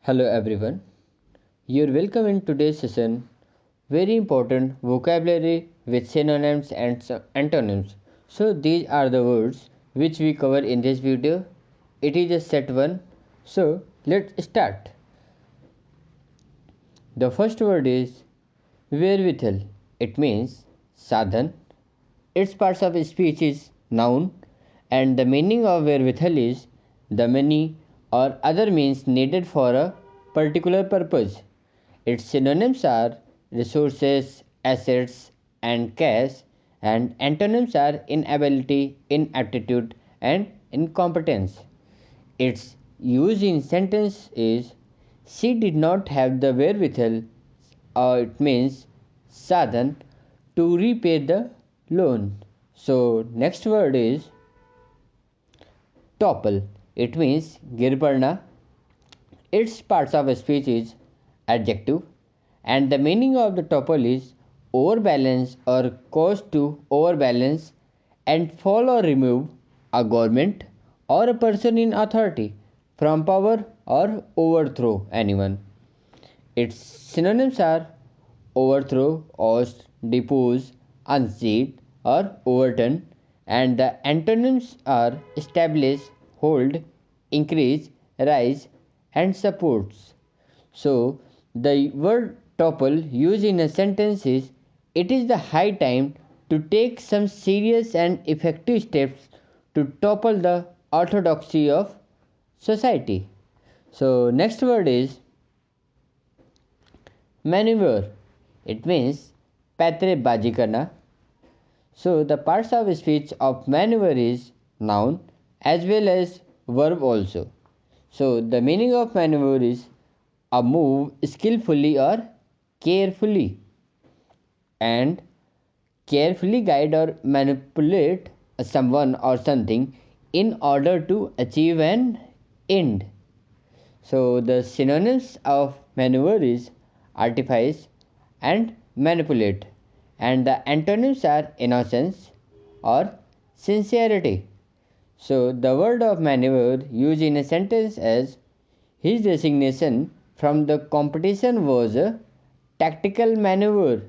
Hello everyone, you're welcome in today's session. Very important vocabulary with synonyms and antonyms. So these are the words which we cover in this video. It is a set 1. So let's start. The first word is wherewithal. It means sadhan. Its parts of speech is noun, and the meaning of wherewithal is the money or other means needed for a particular purpose. Its synonyms are resources, assets, and cash, and antonyms are inability, inaptitude, and incompetence. Its use in sentence is she did not have the wherewithal, or it means sadhan, to repay the loan. So next word is topple. It means girparna. Its parts of speech is adjective, and the meaning of the topple is overbalance or cause to overbalance and fall or remove a government or a person in authority from power or overthrow anyone. Its synonyms are overthrow, oust, depose, unseat, or overturn, and the antonyms are establish, hold, increase, rise, and supports. So, the word topple used in a sentence is it is the high time to take some serious and effective steps to topple the orthodoxy of society. So, next word is maneuver. It means पैतरेबाजी करना. So the parts of speech of maneuver is noun as well as verb also. So the meaning of maneuver is a move skillfully or carefully, and carefully guide or manipulate someone or something in order to achieve an end. So the synonyms of maneuver is artifice and manipulate, and the antonyms are innocence or sincerity. So the word of maneuver used in a sentence as his resignation from the competition was a tactical maneuver.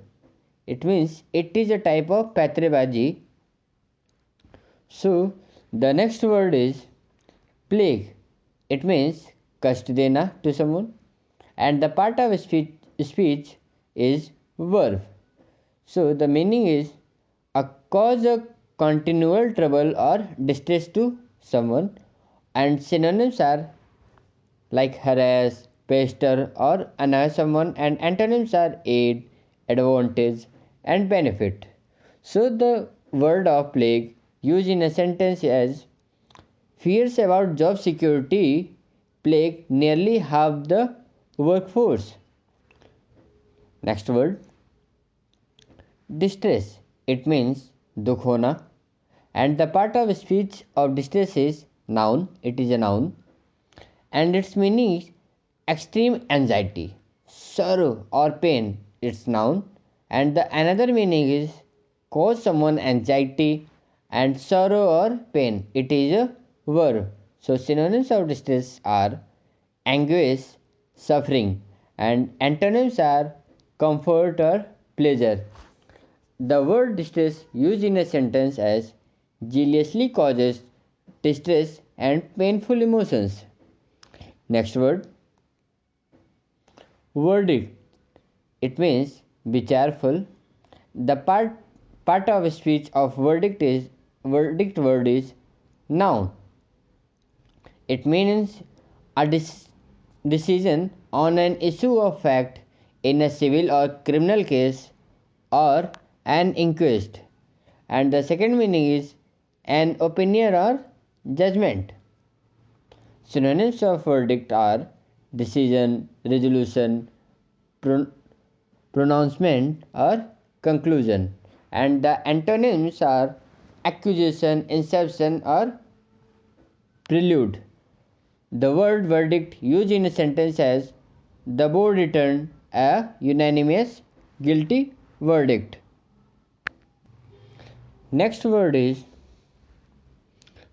It means it is a type of पैतरेबाजी. So the next word is plague. It means कष्ट देना to someone, and the part of speech is verb. So the meaning is a cause of continual trouble or distress to someone, and synonyms are like harass, pester, or annoy someone, and antonyms are aid, advantage, and benefit. So the word of plague used in a sentence as fears about job security plague nearly half the workforce. Next word distress. It means dukh hona, and the part of speech of distress is noun. It is a noun, and its meaning is extreme anxiety, sorrow, or pain. It's noun, and the another meaning is cause someone anxiety and sorrow or pain. It is a verb. So synonyms of distress are anguish, suffering, and antonyms are comfort or pleasure. The word distress used in a sentence as zealously causes distress and painful emotions. Next word verdict. It means be cheerful. The part of speech of verdict word is noun. It means a decision on an issue of fact in a civil or criminal case or an inquest, and the second meaning is an opinion or judgment. Synonyms of verdict are decision, resolution, pronouncement, or conclusion, and the antonyms are accusation, inception, or prelude. The word verdict used in a sentence as the board returned a unanimous guilty verdict. Next word is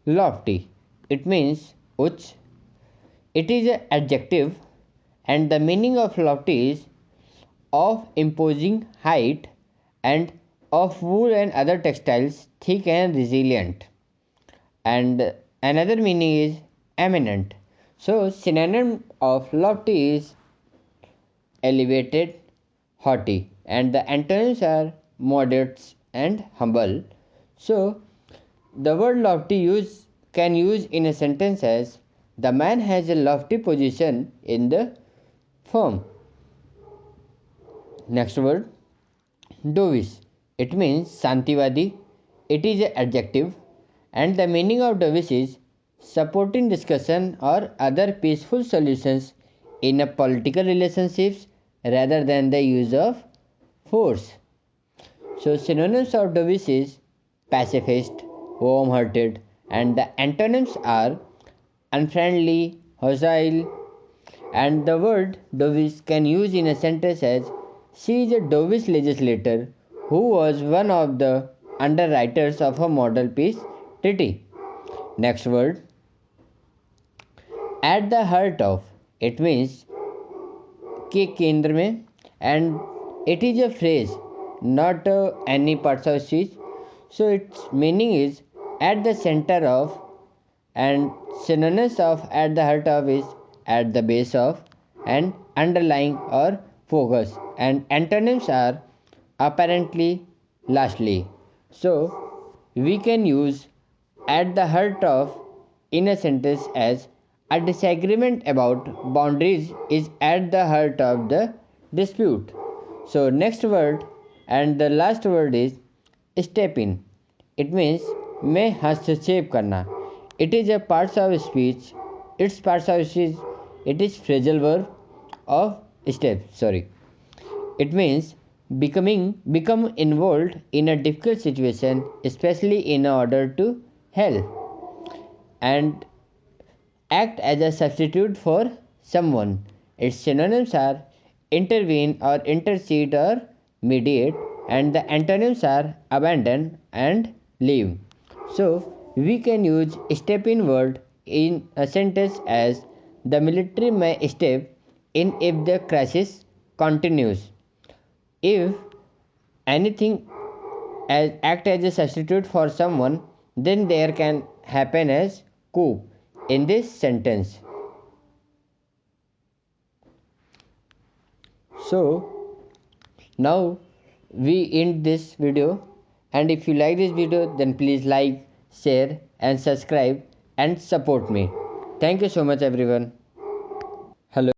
lofty. It means uch. It is an adjective and the meaning of lofty is of imposing height and of wool and other textiles thick and resilient, and another meaning is eminent. So synonym of lofty is elevated, haughty, and the antonyms are modest and humble. So the word lofty can use in a sentence as the man has a lofty position in the firm. Next word, Dovish. It means Santivadi. It is an adjective, and the meaning of Dovish is supporting discussion or other peaceful solutions in a political relationships rather than the use of force. So synonyms of Dovish is pacifist, warm-hearted, and the antonyms are unfriendly, hostile, and the word Dovish can use in a sentence as she is a Dovish legislator who was one of the underwriters of a model peace treaty. Next word, at the heart of. It means के केंद्र में, and it is a phrase, not any parts of speech. So its meaning is at the center of, and synonyms of at the heart of is at the base of and underlying or focus, and antonyms are apparently, lastly. So we can use at the heart of in a sentence as a disagreement about boundaries is at the heart of the dispute. So next word and the last word is step in. It means में हस्तक्षेप करना. It is a parts of speech. Its parts of speech. It is phrasal verb of step. It means become involved in a difficult situation, especially in order to help, and act as a substitute for someone. Its synonyms are intervene or intercede or mediate, and the antonyms are abandon and leave. So we can use step in word in a sentence as the military may step in if the crisis continues. If anything act as a substitute for someone, then there can happen as coup in this sentence. So now we end this video, and if you like this video, then please like, share and subscribe and support me. Thank you so much everyone. Hello.